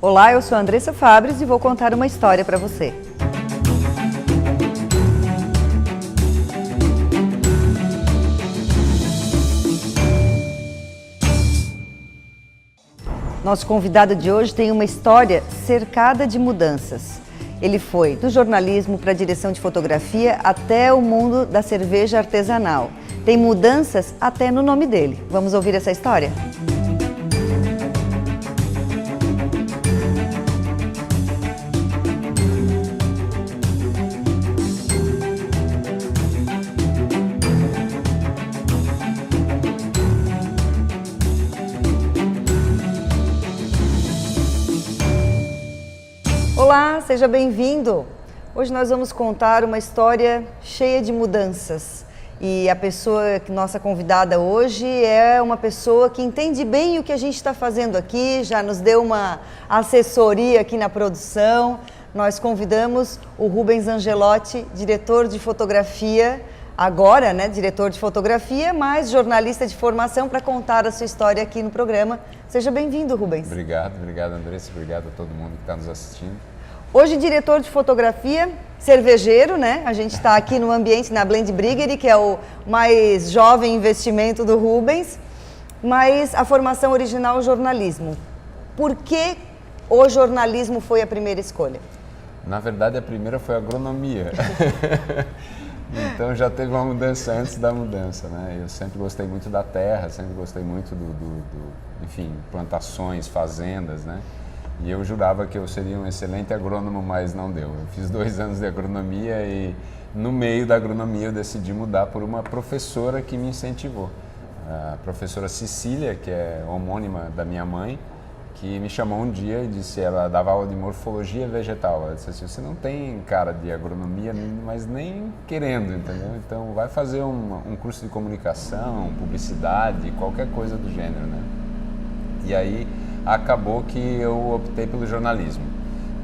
Olá, eu sou a Andressa Fabres e vou contar uma história para você. Nosso convidado de hoje tem uma história cercada de mudanças. Ele foi do jornalismo para a direção de fotografia até o mundo da cerveja artesanal. Tem mudanças até no nome dele. Vamos ouvir essa história? Olá, seja bem-vindo! Hoje nós vamos contar uma história cheia de mudanças. E a pessoa, nossa convidada hoje, é uma pessoa que entende bem o que a gente está fazendo aqui, já nos deu uma assessoria aqui na produção. Nós convidamos o Rubens Angelotti, diretor de fotografia, agora, né, diretor de fotografia, mas jornalista de formação, para contar a sua história aqui no programa. Seja bem-vindo, Rubens. Obrigado, Andressa, obrigado a todo mundo que está nos assistindo. Hoje, diretor de fotografia, cervejeiro, né? A gente está aqui no ambiente, na Blend Briggery, que é o mais jovem investimento do Rubens, mas a formação original é o jornalismo. Por que o jornalismo foi a primeira escolha? Na verdade, a primeira foi a agronomia. Então já teve uma mudança antes da mudança, né? Eu sempre gostei muito da terra, sempre gostei muito enfim, plantações, fazendas, né? E eu jurava que eu seria um excelente agrônomo, mas não deu. Eu fiz 2 anos de agronomia e no meio da agronomia eu decidi mudar por uma professora que me incentivou. A professora Cecília, que é homônima da minha mãe, que me chamou um dia e disse, ela dava aula de morfologia vegetal. Ela disse assim, você não tem cara de agronomia, mas nem querendo, entendeu? Então vai fazer um curso de comunicação, publicidade, qualquer coisa do gênero, né? E aí acabou que eu optei pelo jornalismo.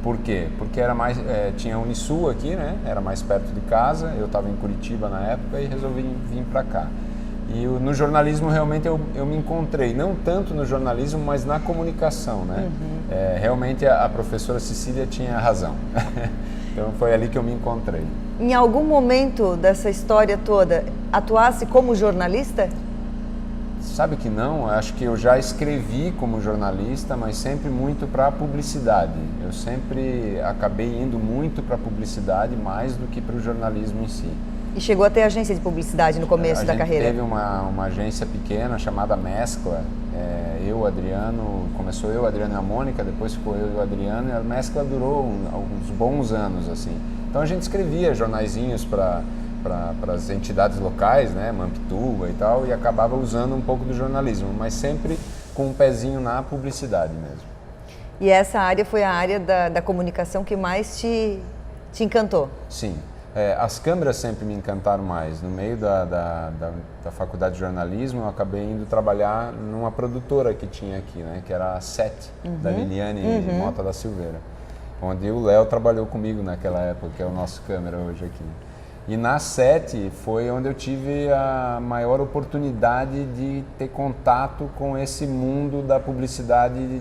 Por quê? Porque era mais, tinha a Unisul aqui, né? Era mais perto de casa, eu estava em Curitiba na época e resolvi vir para cá. E no jornalismo realmente eu me encontrei, não tanto no jornalismo, mas na comunicação, né? Realmente a professora Cecília tinha razão. Então foi ali que eu me encontrei. Em algum momento dessa história toda, atuasse como jornalista? Sabe que não, acho que eu já escrevi como jornalista, mas sempre muito para a publicidade. Eu sempre acabei indo muito para a publicidade mais do que para o jornalismo em si. E chegou a ter agência de publicidade no começo da carreira? Teve uma agência pequena chamada Mescla. Eu, Adriano, começou eu, Adriano e a Mônica, depois ficou eu e o Adriano, e a Mescla durou uns bons anos, assim. Então a gente escrevia jornaizinhos para as entidades locais, né, Mampituba e tal, e acabava usando um pouco do jornalismo, mas sempre com um pezinho na publicidade mesmo. E essa área foi a área da comunicação que mais te encantou? Sim. As câmeras sempre me encantaram mais. No meio da faculdade de jornalismo, eu acabei indo trabalhar numa produtora que tinha aqui, né, que era a SET, da Liliane Mota da Silveira, onde o Léo trabalhou comigo naquela época, que é o nosso câmera hoje aqui. E na SET foi onde eu tive a maior oportunidade de ter contato com esse mundo da publicidade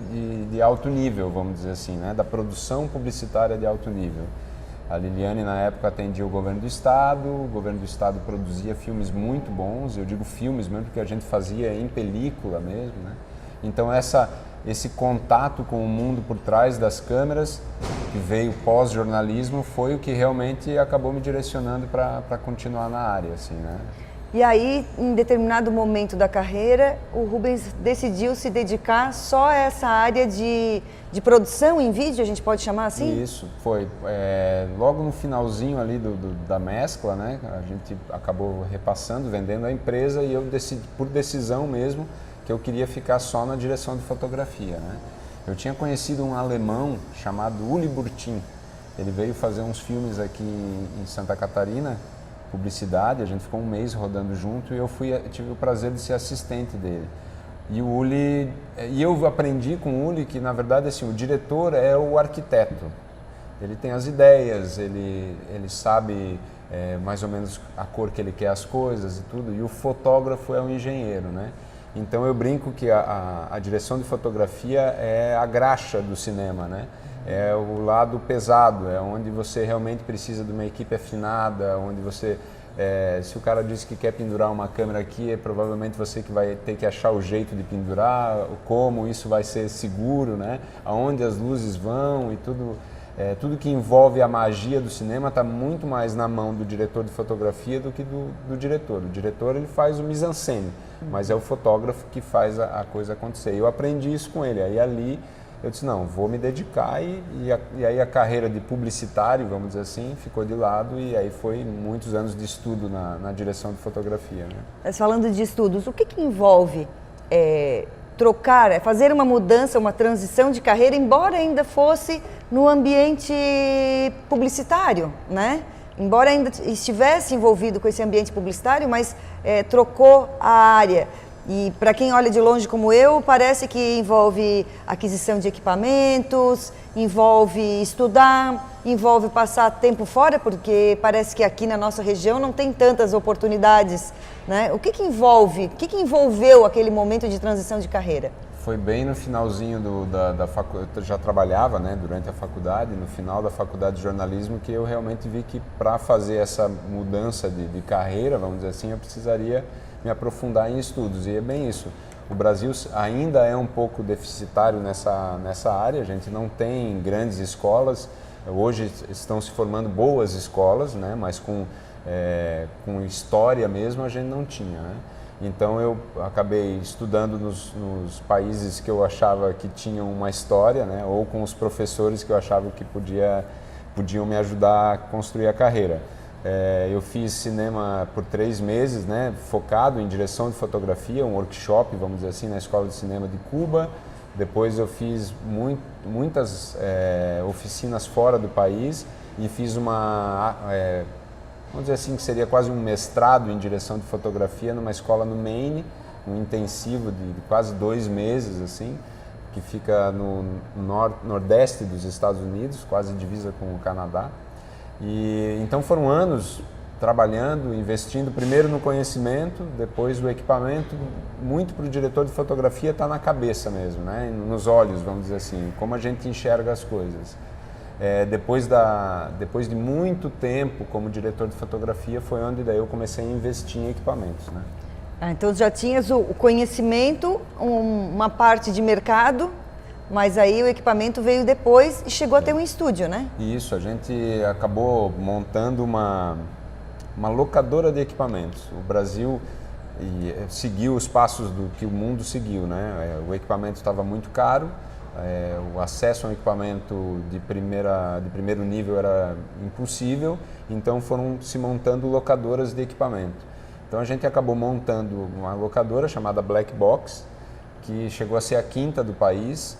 de alto nível, vamos dizer assim, né? Da produção publicitária de alto nível. A Liliane, na época, atendia o governo do estado produzia filmes muito bons, eu digo filmes mesmo porque a gente fazia em película mesmo, né? Então esse contato com o mundo por trás das câmeras, que veio pós-jornalismo, foi o que realmente acabou me direcionando para continuar na área, assim, né? E aí, em determinado momento da carreira, o Rubens decidiu se dedicar só a essa área de produção em vídeo, a gente pode chamar assim? Isso, foi. Logo no finalzinho ali da mescla, né, a gente acabou repassando, vendendo a empresa e eu decidi, por decisão mesmo, que eu queria ficar só na direção de fotografia, né? Eu tinha conhecido um alemão chamado Uli Burtin. Ele veio fazer uns filmes aqui em Santa Catarina, publicidade, a gente ficou 1 mês rodando junto e eu tive o prazer de ser assistente dele. E eu aprendi com o Uli que, na verdade, assim, o diretor é o arquiteto. Ele tem as ideias, ele sabe mais ou menos a cor que ele quer as coisas e tudo, e o fotógrafo é o engenheiro, né? Então eu brinco que a direção de fotografia é a graxa do cinema, né? É o lado pesado, é onde você realmente precisa de uma equipe afinada, onde você... se o cara disse que quer pendurar uma câmera aqui, é provavelmente você que vai ter que achar o jeito de pendurar, como isso vai ser seguro, né? Aonde as luzes vão e tudo. Tudo que envolve a magia do cinema está muito mais na mão do diretor de fotografia do que do diretor. O diretor ele faz o mise-en-scène, mas é o fotógrafo que faz a coisa acontecer. Eu aprendi isso com ele, aí ali eu disse, não, vou me dedicar e aí a carreira de publicitário, vamos dizer assim, ficou de lado e aí foi muitos anos de estudo na direção de fotografia. Né? Mas falando de estudos, o que envolve trocar, fazer uma mudança, uma transição de carreira, embora ainda fosse no ambiente publicitário, né? Embora ainda estivesse envolvido com esse ambiente publicitário, mas trocou a área. E para quem olha de longe como eu, parece que envolve aquisição de equipamentos, envolve estudar, envolve passar tempo fora, porque parece que aqui na nossa região não tem tantas oportunidades, né? O que envolveu aquele momento de transição de carreira? Foi bem no finalzinho da faculdade, eu já trabalhava, né, durante a faculdade, no final da faculdade de jornalismo, que eu realmente vi que para fazer essa mudança de carreira, vamos dizer assim, eu precisaria me aprofundar em estudos, e é bem isso. O Brasil ainda é um pouco deficitário nessa área, a gente não tem grandes escolas, hoje estão se formando boas escolas, né, mas com história mesmo a gente não tinha, né? Então eu acabei estudando nos países que eu achava que tinham uma história, né, ou com os professores que eu achava que podiam me ajudar a construir a carreira. Eu fiz cinema por 3 meses, né, focado em direção de fotografia, um workshop, vamos dizer assim, na Escola de Cinema de Cuba. Depois eu fiz muitas oficinas fora do país e fiz vamos dizer assim, que seria quase um mestrado em direção de fotografia numa escola no Maine, um intensivo de quase 2 meses, assim, que fica no nordeste dos Estados Unidos, quase divisa com o Canadá. E então foram anos trabalhando, investindo primeiro no conhecimento, depois no equipamento. Muito para o diretor de fotografia está na cabeça mesmo, né? Nos olhos, vamos dizer assim, como a gente enxerga as coisas. Depois de muito tempo como diretor de fotografia, foi onde daí eu comecei a investir em equipamentos, né? Então já tinhas o conhecimento, uma parte de mercado, mas aí o equipamento veio depois e chegou a ter um estúdio, né? Isso, a gente acabou montando uma locadora de equipamentos. O Brasil seguiu os passos do que o mundo seguiu, né? O equipamento estava muito caro, o acesso a um equipamento de primeiro nível era impossível, então foram se montando locadoras de equipamento. Então a gente acabou montando uma locadora chamada Black Box, que chegou a ser a 5ª do país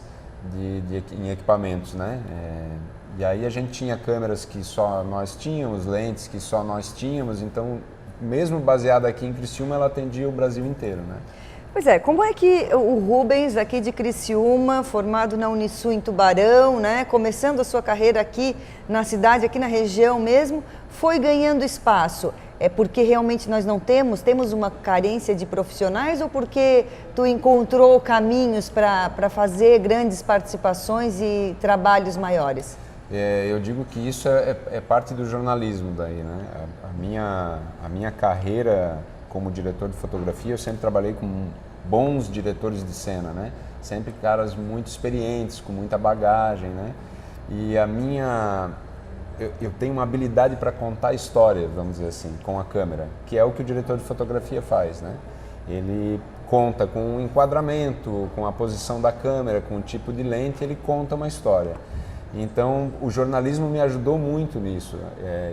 em equipamentos, né? E aí a gente tinha câmeras que só nós tínhamos, lentes que só nós tínhamos, então mesmo baseada aqui em Criciúma, ela atendia o Brasil inteiro, né? Pois é, como é que o Rubens, aqui de Criciúma, formado na Unisul em Tubarão, né, começando a sua carreira aqui na cidade, aqui na região mesmo, foi ganhando espaço? É porque realmente nós não temos uma carência de profissionais ou porque tu encontrou caminhos para fazer grandes participações e trabalhos maiores? Eu digo que isso é parte do jornalismo daí, né? A minha carreira como diretor de fotografia, eu sempre trabalhei com bons diretores de cena, né? Sempre caras muito experientes, com muita bagagem, né? E eu tenho uma habilidade para contar histórias, vamos dizer assim, com a câmera, que é o que o diretor de fotografia faz, né? Ele conta com um enquadramento, com a posição da câmera, com o tipo de lente, ele conta uma história. Então, o jornalismo me ajudou muito nisso.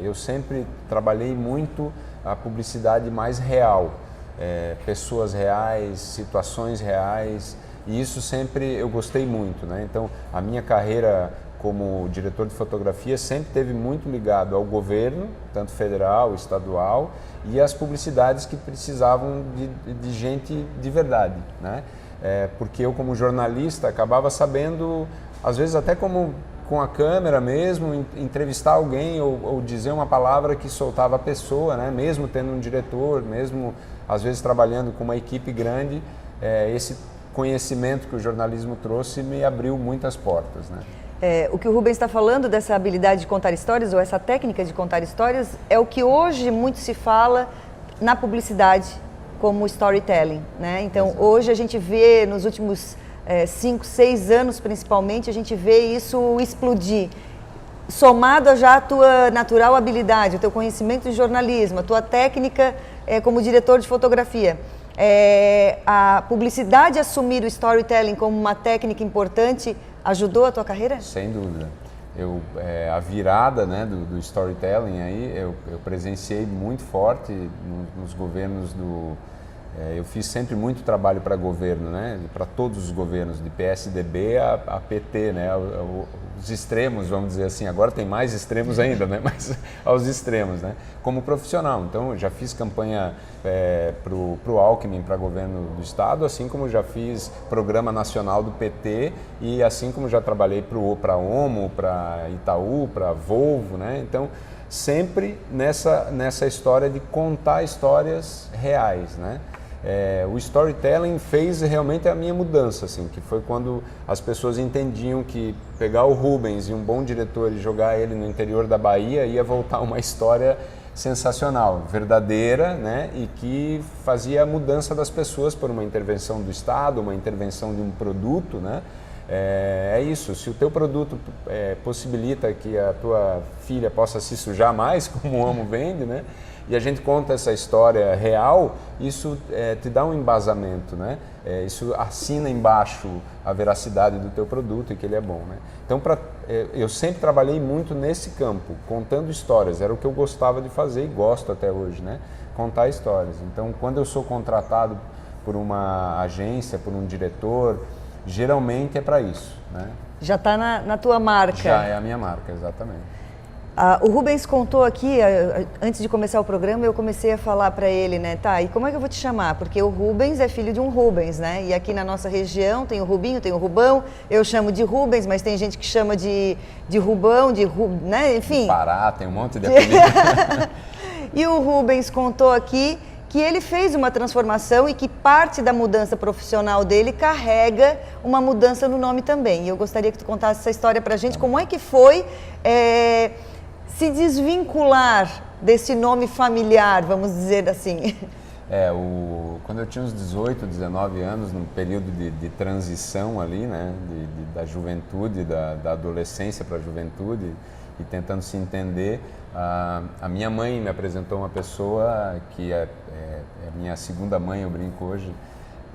Eu sempre trabalhei muito a publicidade mais real, pessoas reais, situações reais, e isso sempre eu gostei muito, né? Então, a minha carreira como diretor de fotografia sempre teve muito ligado ao governo, tanto federal, estadual, e às publicidades que precisavam de gente de verdade, né? Porque eu, como jornalista, acabava sabendo, às vezes até como com a câmera mesmo, entrevistar alguém ou dizer uma palavra que soltava a pessoa, né? Mesmo tendo um diretor, mesmo às vezes trabalhando com uma equipe grande, esse conhecimento que o jornalismo trouxe me abriu muitas portas, né? O que o Rubens está falando dessa habilidade de contar histórias, ou essa técnica de contar histórias, é o que hoje muito se fala na publicidade como storytelling, né? Então, exato, hoje a gente vê, nos últimos 5, 6 anos principalmente, a gente vê isso explodir. Somado a já a tua natural habilidade, o teu conhecimento de jornalismo, a tua técnica como diretor de fotografia, a publicidade assumir o storytelling como uma técnica importante ajudou a tua carreira? Sem dúvida. A virada, né, do storytelling aí, eu presenciei muito forte nos governos eu fiz sempre muito trabalho para governo, né, para todos os governos, de PSDB a PT, né, os extremos, vamos dizer assim. Agora tem mais extremos ainda, né, mas aos extremos, né, como profissional. Então, eu já fiz campanha para o Alckmin, para governo do estado, assim como já fiz programa nacional do PT e assim como já trabalhei para Omo, para Itaú, para Volvo, né. Então, sempre nessa história de contar histórias reais, né. O storytelling fez realmente a minha mudança, assim, que foi quando as pessoas entendiam que pegar o Rubens e um bom diretor e jogar ele no interior da Bahia ia voltar uma história sensacional, verdadeira, né, e que fazia a mudança das pessoas por uma intervenção do Estado, uma intervenção de um produto, né. É isso, se o teu produto possibilita que a tua filha possa se sujar mais, como o Omo vende, né, e a gente conta essa história real, isso te dá um embasamento, né? Isso assina embaixo a veracidade do teu produto e que ele é bom, né? Então, eu sempre trabalhei muito nesse campo, contando histórias, era o que eu gostava de fazer e gosto até hoje, né? Contar histórias. Então, quando eu sou contratado por uma agência, por um diretor, geralmente é para isso, né? Já está na tua marca. Já é a minha marca, exatamente. O Rubens contou aqui, antes de começar o programa, eu comecei a falar para ele, né, tá, e como é que eu vou te chamar? Porque o Rubens é filho de um Rubens, né, e aqui na nossa região tem o Rubinho, tem o Rubão, eu chamo de Rubens, mas tem gente que chama de Rubão, né, enfim. Pará, tem um monte de apelido. E o Rubens contou aqui que ele fez uma transformação e que parte da mudança profissional dele carrega uma mudança no nome também. E eu gostaria que tu contasse essa história pra gente, como é que foi se desvincular desse nome familiar, vamos dizer assim. Quando eu tinha uns 18, 19 anos, num período de transição ali, né, da juventude, da adolescência para a juventude, e tentando se entender, a minha mãe me apresentou uma pessoa que é minha segunda mãe, eu brinco hoje,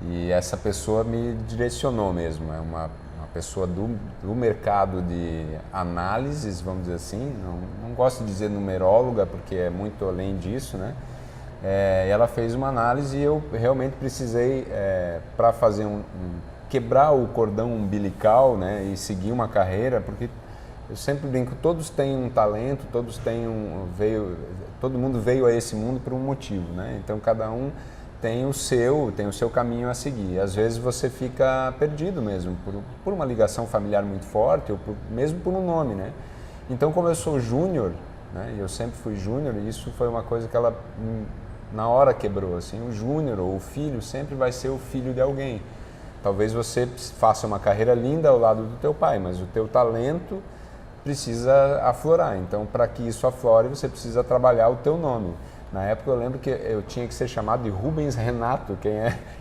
e essa pessoa me direcionou mesmo, é uma pessoa do mercado de análises, vamos dizer assim, não gosto de dizer numeróloga, porque é muito além disso, né? Ela fez uma análise e eu realmente precisei, para fazer quebrar o cordão umbilical, né, e seguir uma carreira, porque eu sempre brinco, todos têm um talento, todo mundo veio a esse mundo por um motivo, né? Então cada um tem o seu caminho a seguir. Às vezes você fica perdido mesmo, por uma ligação familiar muito forte, ou mesmo por um nome, né? Então, como eu sou júnior, né, e eu sempre fui júnior, e isso foi uma coisa que ela, na hora, quebrou, assim, o júnior ou o filho sempre vai ser o filho de alguém. Talvez você faça uma carreira linda ao lado do teu pai, mas o teu talento precisa aflorar. Então, para que isso aflore, você precisa trabalhar o teu nome. Na época eu lembro que eu tinha que ser chamado de Rubens Renato,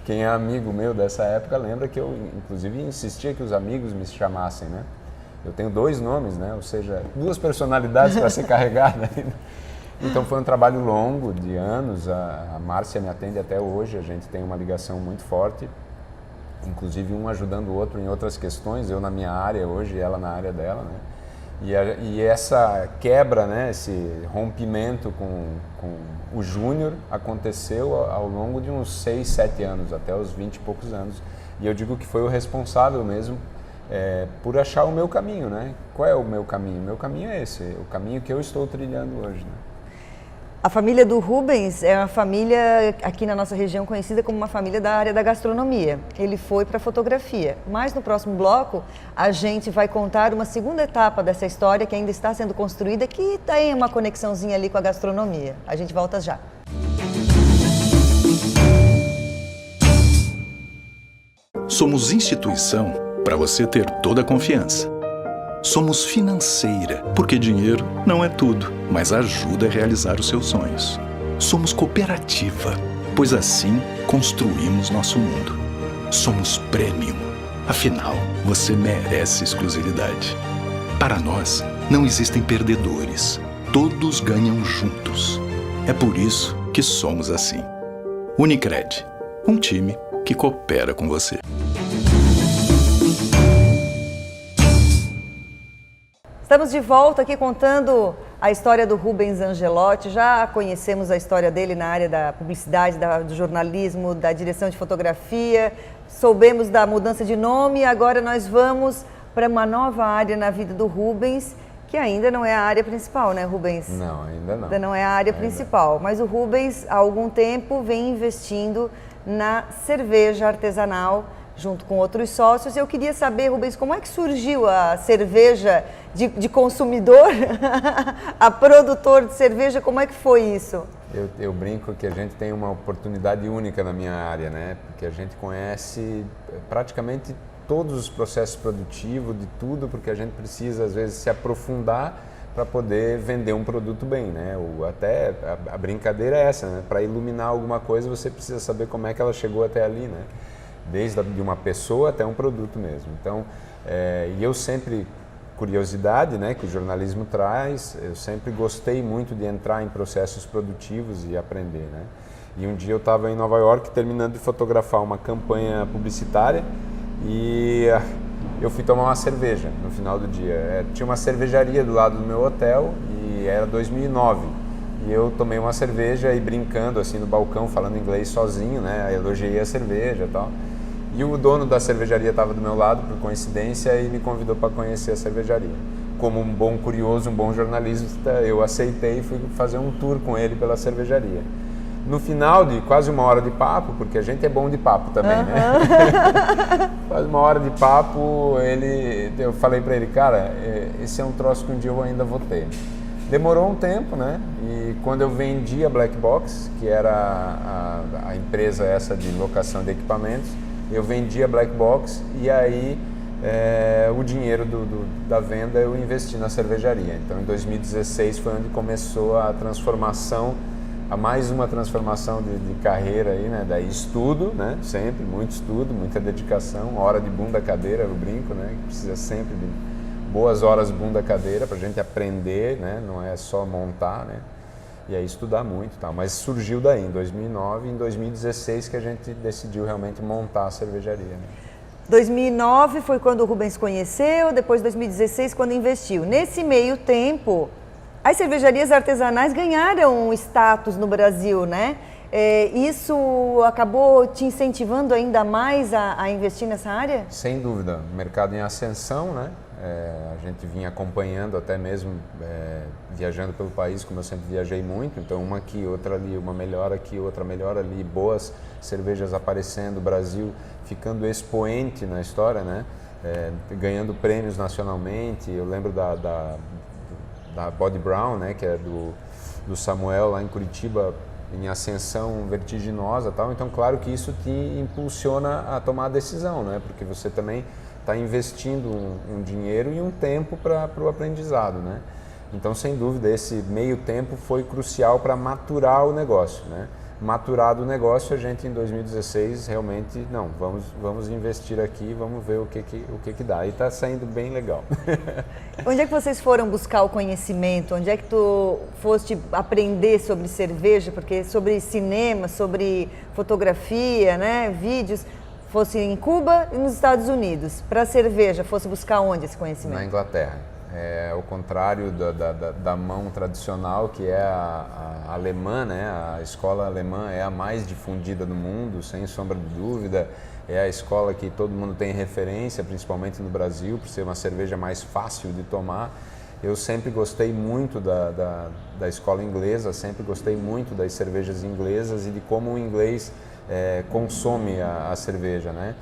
quem é amigo meu dessa época lembra que eu inclusive insistia que os amigos me chamassem, né? Eu tenho 2 nomes, né? Ou seja, 2 personalidades para ser carregada. Então foi um trabalho longo, de anos, a Márcia me atende até hoje, a gente tem uma ligação muito forte, inclusive um ajudando o outro em outras questões, eu na minha área hoje e ela na área dela, né? E essa quebra, né, esse rompimento com o júnior aconteceu ao longo de uns 6, 7 anos, até os 20 e poucos anos. E eu digo que foi o responsável mesmo por achar o meu caminho, né? Qual é o meu caminho? O meu caminho é esse, o caminho que eu estou trilhando hoje, né? A família do Rubens é uma família aqui na nossa região conhecida como uma família da área da gastronomia. Ele foi para a fotografia, mas no próximo bloco a gente vai contar uma segunda etapa dessa história que ainda está sendo construída, que tem uma conexãozinha ali com a gastronomia. A gente volta já. Somos instituição para você ter toda a confiança. Somos financeira, porque dinheiro não é tudo, mas ajuda a realizar os seus sonhos. Somos cooperativa, pois assim construímos nosso mundo. Somos premium, afinal, você merece exclusividade. Para nós, não existem perdedores, todos ganham juntos. É por isso que somos assim. Unicred, um time que coopera com você. Estamos de volta aqui contando a história do Rubens Angelotti. Já conhecemos a história dele na área da publicidade, do jornalismo, da direção de fotografia. Soubemos da mudança de nome e agora nós vamos para uma nova área na vida do Rubens, que ainda não é a área principal, né, Rubens? Não, ainda não. Ainda não é a área principal, mas o Rubens há algum tempo vem investindo na cerveja artesanal junto com outros sócios. Eu queria saber, Rubens, como é que surgiu a cerveja de consumidor a produtor de cerveja, como é que foi isso? Eu brinco que a gente tem uma oportunidade única na minha área, né? Porque a gente conhece praticamente todos os processos produtivos, de tudo, porque a gente precisa, às vezes, se aprofundar para poder vender um produto bem, né? Até a brincadeira é essa, né? Para iluminar alguma coisa, você precisa saber como é que ela chegou até ali, né? Desde de uma pessoa até um produto mesmo. Então, e eu sempre, curiosidade, né, que o jornalismo traz, eu sempre gostei muito de entrar em processos produtivos e aprender, né? E um dia eu estava em Nova York terminando de fotografar uma campanha publicitária e eu fui tomar uma cerveja no final do dia. Tinha uma cervejaria do lado do meu hotel e era 2009. E eu tomei uma cerveja e brincando assim no balcão, falando inglês sozinho, né? Elogiei a cerveja e tal. E o dono da cervejaria estava do meu lado, por coincidência, e me convidou para conhecer a cervejaria. Como um bom curioso, um bom jornalista, eu aceitei e fui fazer um tour com ele pela cervejaria. No final de quase uma hora de papo, porque a gente é bom de papo também, né? Quase uma hora de papo, eu falei para ele, cara, esse é um troço que um dia eu ainda vou ter. Demorou um tempo, né? E quando eu vendi a Black Box, que era a empresa essa de locação de equipamentos, eu vendi a Black Box e aí o dinheiro da venda eu investi na cervejaria. Então em 2016 foi onde começou a transformação, mais uma transformação de carreira aí, né? Daí estudo, né? Sempre, muito estudo, muita dedicação, hora de bunda cadeira, eu brinco, né? Precisa sempre de boas horas bunda cadeira para a gente aprender, né? Não é só montar, né? E aí estudar muito, tá? Mas surgiu daí, em 2009 e em 2016 que a gente decidiu realmente montar a cervejaria. Né? 2009 foi quando o Rubens conheceu, depois 2016 quando investiu. Nesse meio tempo, as cervejarias artesanais ganharam status no Brasil, né? Isso acabou te incentivando ainda mais a investir nessa área? Sem dúvida, mercado em ascensão, né? A gente vinha acompanhando até mesmo viajando pelo país, como eu sempre viajei muito, então uma aqui, outra ali, uma melhor aqui, outra melhor ali, boas cervejas aparecendo, o Brasil ficando expoente na história, né? Ganhando prêmios nacionalmente. Eu lembro da Body Brown, né? Que é do Samuel lá em Curitiba, em ascensão vertiginosa, tal. Então claro que isso te impulsiona a tomar a decisão, né? Porque você também está investindo um dinheiro e um tempo para o aprendizado, né? Então, sem dúvida, esse meio tempo foi crucial para maturar o negócio, né? Maturado o negócio, a gente em 2016 realmente, não, vamos investir aqui, vamos ver o que dá. E está saindo bem legal. Onde é que vocês foram buscar o conhecimento? Onde é que tu foste aprender sobre cerveja? Porque sobre cinema, sobre fotografia, né, vídeos, fosse em Cuba e nos Estados Unidos. Para a cerveja, fosse buscar onde esse conhecimento? Na Inglaterra. Ao contrário da mão tradicional, que é a alemã, né? A escola alemã é a mais difundida no mundo, sem sombra de dúvida. É a escola que todo mundo tem referência, principalmente no Brasil, por ser uma cerveja mais fácil de tomar. Eu sempre gostei muito da escola inglesa, sempre gostei muito das cervejas inglesas e de como o inglês consome a cerveja, né?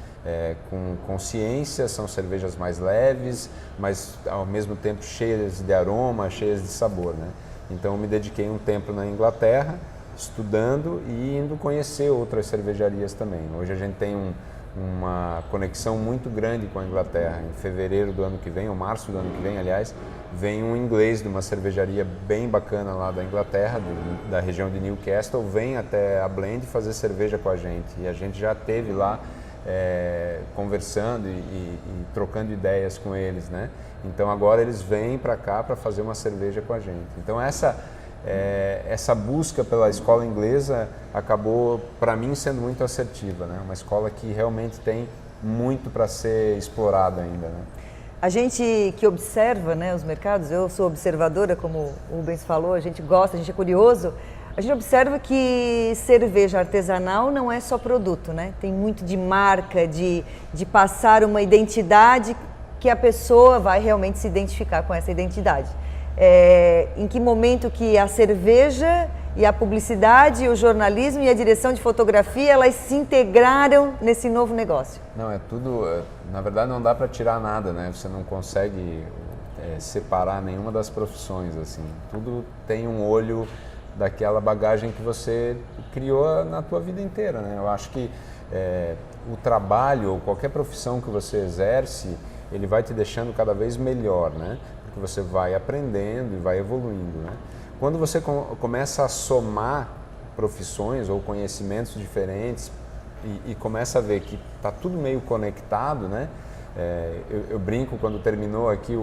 Com consciência, são cervejas mais leves, mas ao mesmo tempo cheias de aroma, cheias de sabor, né? Então eu me dediquei um tempo na Inglaterra, estudando e indo conhecer outras cervejarias também. Hoje a gente tem uma conexão muito grande com a Inglaterra. Em fevereiro do ano que vem, ou março do ano que vem, aliás, vem um inglês de uma cervejaria bem bacana lá da Inglaterra, da região de Newcastle, vem até a Blend fazer cerveja com a gente. E a gente já esteve lá conversando e trocando ideias com eles, né? Então agora eles vêm para cá para fazer uma cerveja com a gente. Então essa busca pela escola inglesa acabou, para mim, sendo muito assertiva, né? Uma escola que realmente tem muito para ser explorada ainda, né? A gente que observa, né, os mercados, eu sou observadora, como o Rubens falou, a gente gosta, a gente é curioso, a gente observa que cerveja artesanal não é só produto, né? Tem muito de marca, de passar uma identidade que a pessoa vai realmente se identificar com essa identidade. Em que momento que a cerveja e a publicidade, o jornalismo e a direção de fotografia, elas se integraram nesse novo negócio? Não, é tudo, na verdade não dá para tirar nada, né? Você não consegue separar nenhuma das profissões, assim. Tudo tem um olho daquela bagagem que você criou na tua vida inteira, né? Eu acho que o trabalho ou qualquer profissão que você exerce, ele vai te deixando cada vez melhor, né? Porque você vai aprendendo e vai evoluindo, né? Quando você começa a somar profissões ou conhecimentos diferentes e começa a ver que está tudo meio conectado, né? Eu brinco quando terminou aqui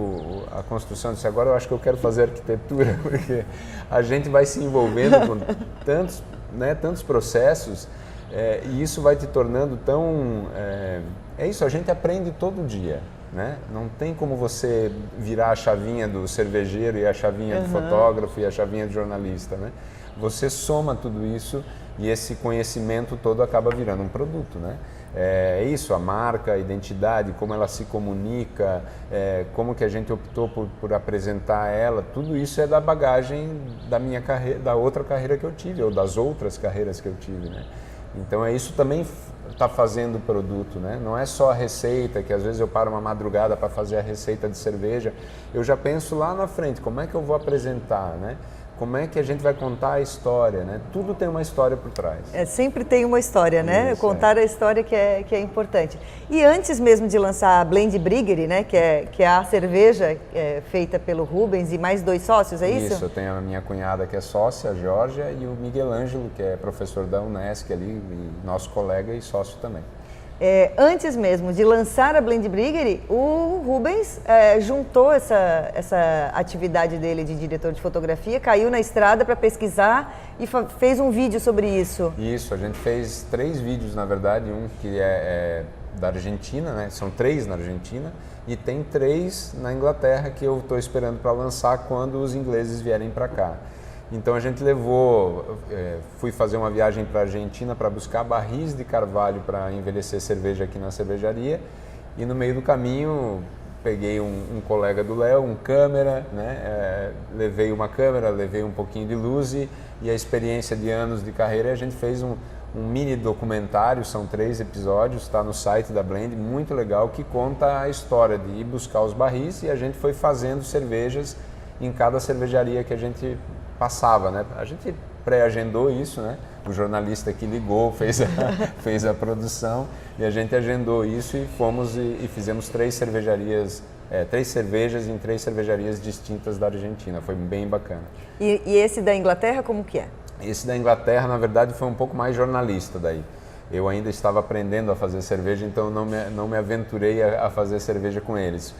a construção, disse, agora eu acho que eu quero fazer arquitetura, porque a gente vai se envolvendo com tantos processos e isso vai te tornando tão... É isso, a gente aprende todo dia. Né? Não tem como você virar a chavinha do cervejeiro e a chavinha do fotógrafo e a chavinha do jornalista, né? Você soma tudo isso e esse conhecimento todo acaba virando um produto, né? É isso, a marca, a identidade, como ela se comunica, como que a gente optou por apresentar ela, tudo isso é da bagagem da minha carreira, da outra carreira que eu tive ou das outras carreiras que eu tive, né? Então isso também está fazendo o produto, né? Não é só a receita, que às vezes eu paro uma madrugada para fazer a receita de cerveja, eu já penso lá na frente, como é que eu vou apresentar, né? Como é que a gente vai contar a história, né? Tudo tem uma história por trás. Sempre tem uma história, né? Isso, contar a história que é importante. E antes mesmo de lançar a Blend Briggery, né? Que é a cerveja feita pelo Rubens e mais 2 sócios, é isso? Isso, eu tenho a minha cunhada que é sócia, a Georgia, e o Miguel Ângelo, que é professor da Unesc ali, e nosso colega e sócio também. Antes mesmo de lançar a Blend Briggery, o Rubens juntou essa atividade dele de diretor de fotografia, caiu na estrada para pesquisar e fez um vídeo sobre isso. Isso, a gente fez 3 vídeos, na verdade, um que é da Argentina, né? São 3 na Argentina e tem 3 na Inglaterra que eu estou esperando para lançar quando os ingleses vierem para cá. Então a gente fui fazer uma viagem para a Argentina para buscar barris de carvalho para envelhecer cerveja aqui na cervejaria e no meio do caminho peguei um colega do Léo, um câmera, né? Levei uma câmera, levei um pouquinho de luz e a experiência de anos de carreira, a gente fez um mini documentário, são 3 episódios, está no site da Blend, muito legal, que conta a história de ir buscar os barris e a gente foi fazendo cervejas em cada cervejaria que a gente passava, né? A gente pré-agendou isso, né? O jornalista que ligou, fez a produção e a gente agendou isso e fomos e fizemos 3 cervejarias, 3 cervejas em 3 cervejarias distintas da Argentina. Foi bem bacana. E esse da Inglaterra, como que é? Esse da Inglaterra, na verdade, foi um pouco mais jornalista daí. Eu ainda estava aprendendo a fazer cerveja, então não me aventurei a fazer cerveja com eles.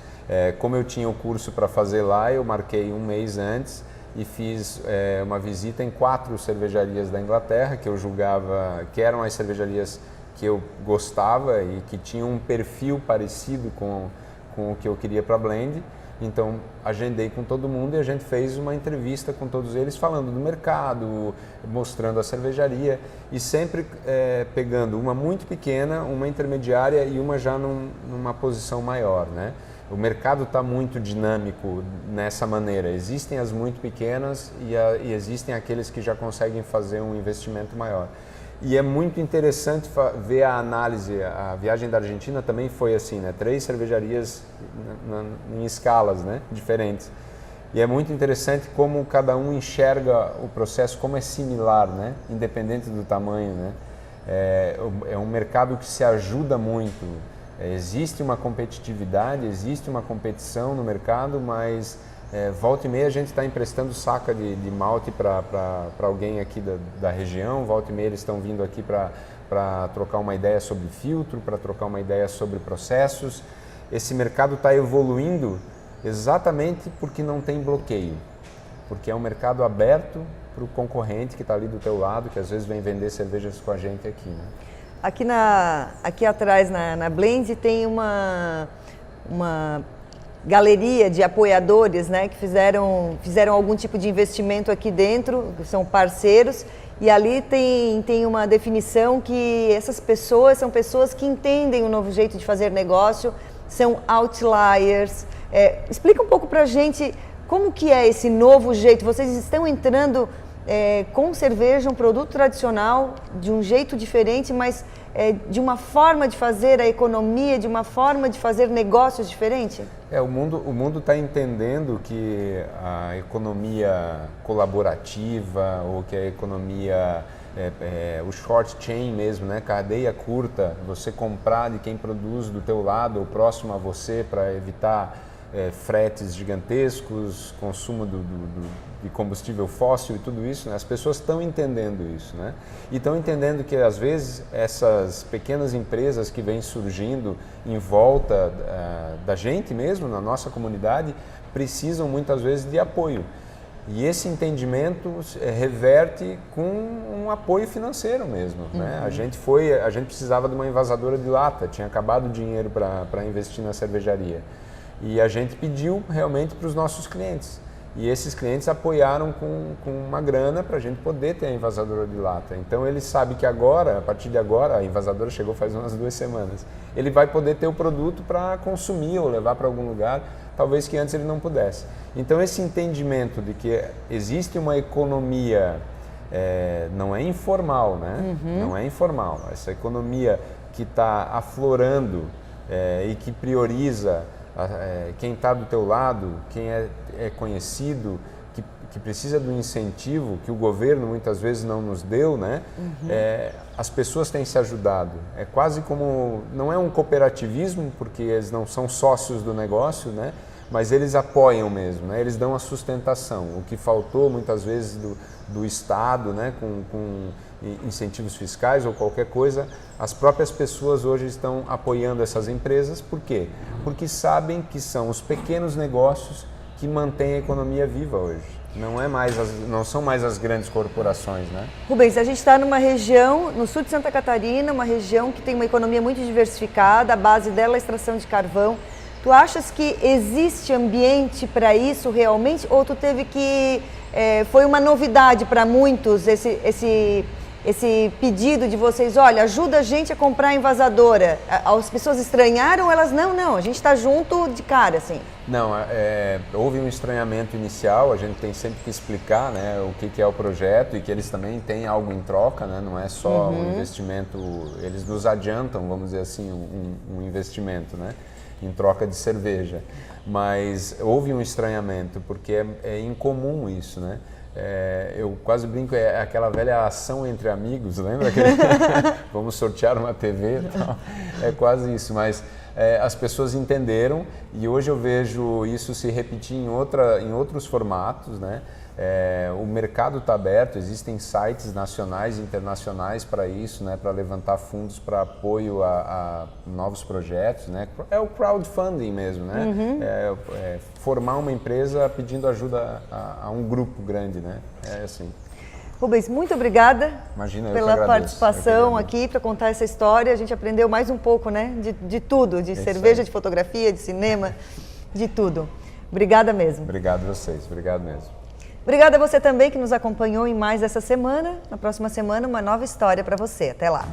Como eu tinha o curso para fazer lá, eu marquei um mês antes e fiz uma visita em 4 cervejarias da Inglaterra, que eu julgava que eram as cervejarias que eu gostava e que tinham um perfil parecido com o que eu queria para a Blend. Então, agendei com todo mundo e a gente fez uma entrevista com todos eles, falando do mercado, mostrando a cervejaria e sempre pegando uma muito pequena, uma intermediária e uma já numa posição maior, né? O mercado está muito dinâmico nessa maneira. Existem as muito pequenas e existem aqueles que já conseguem fazer um investimento maior. E é muito interessante ver a análise. A viagem da Argentina também foi assim, né? 3 cervejarias em escalas, né? Diferentes. E é muito interessante como cada um enxerga o processo, como é similar, né? Independente do tamanho, né? É um mercado que se ajuda muito. Existe uma competitividade, existe uma competição no mercado, mas volta e meia a gente está emprestando saca de malte para alguém aqui da região, volta e meia eles estão vindo aqui para trocar uma ideia sobre filtro, para trocar uma ideia sobre processos. Esse mercado está evoluindo exatamente porque não tem bloqueio, porque é um mercado aberto para o concorrente que está ali do teu lado, que às vezes vem vender cervejas com a gente aqui, né? Aqui atrás na Blend tem uma galeria de apoiadores, né, que fizeram algum tipo de investimento aqui dentro, que são parceiros, e ali tem uma definição que essas pessoas são pessoas que entendem o novo jeito de fazer negócio, são outliers. Explica um pouco pra gente como que é esse novo jeito. Vocês estão entrando com cerveja, um produto tradicional, de um jeito diferente, mas de uma forma de fazer a economia, de uma forma de fazer negócios diferente? O mundo está entendendo que a economia colaborativa, ou que a economia, o short chain mesmo, né? Cadeia curta, você comprar de quem produz do teu lado ou próximo a você para evitar fretes gigantescos, consumo de combustível fóssil e tudo isso, né? As pessoas estão entendendo isso, né? E estão entendendo que às vezes essas pequenas empresas que vêm surgindo em volta da gente mesmo, na nossa comunidade, precisam muitas vezes de apoio. E esse entendimento reverte com um apoio financeiro mesmo, né? A gente precisava de uma envasadora de lata, tinha acabado o dinheiro para investir na cervejaria. E a gente pediu realmente para os nossos clientes. E esses clientes apoiaram com uma grana para a gente poder ter a envasadora de lata. Então ele sabe que agora, a partir de agora, a envasadora chegou faz umas 2 semanas, ele vai poder ter o produto para consumir ou levar para algum lugar, talvez que antes ele não pudesse. Então esse entendimento de que existe uma economia, não é informal, né? Não é informal. Essa economia que está aflorando e que prioriza quem está do teu lado, quem é conhecido, que precisa do incentivo que o governo muitas vezes não nos deu, né? As pessoas têm se ajudado. É quase como, não é um cooperativismo, porque eles não são sócios do negócio, né? Mas eles apoiam mesmo, né? Eles dão a sustentação. O que faltou muitas vezes do Estado, né? Com incentivos fiscais ou qualquer coisa, as próprias pessoas hoje estão apoiando essas empresas. Por quê? Porque sabem que são os pequenos negócios que mantêm a economia viva hoje. Não são mais as grandes corporações, né? Rubens, a gente está numa região, no sul de Santa Catarina, uma região que tem uma economia muito diversificada, a base dela é a extração de carvão. Tu achas que existe ambiente para isso realmente? Ou tu teve que... foi uma novidade para muitos esse pedido de vocês, olha, ajuda a gente a comprar a envasadora. As pessoas estranharam ou elas, não, a gente está junto de cara, assim? Não, houve um estranhamento inicial, a gente tem sempre que explicar, né, o que é o projeto e que eles também têm algo em troca, né, não é só um investimento, eles nos adiantam, vamos dizer assim, um investimento, né, em troca de cerveja. Mas houve um estranhamento, porque é incomum isso, né? Eu quase brinco, é aquela velha ação entre amigos, lembra? Vamos sortear uma TV e tal. É quase isso, mas as pessoas entenderam e hoje eu vejo isso se repetir em outros formatos, né? O mercado está aberto, existem sites nacionais e internacionais para isso, né? Para levantar fundos para apoio a novos projetos, né? É o crowdfunding mesmo, né? Formar uma empresa pedindo ajuda a um grupo grande, né? É assim. Rubens, muito obrigada pela participação aqui para contar essa história. A gente aprendeu mais um pouco, né? De tudo, de cerveja, de fotografia, de cinema, de tudo. Obrigada mesmo. Obrigado a vocês, obrigado mesmo. Obrigada a você também que nos acompanhou em mais essa semana. Na próxima semana, uma nova história para você. Até lá.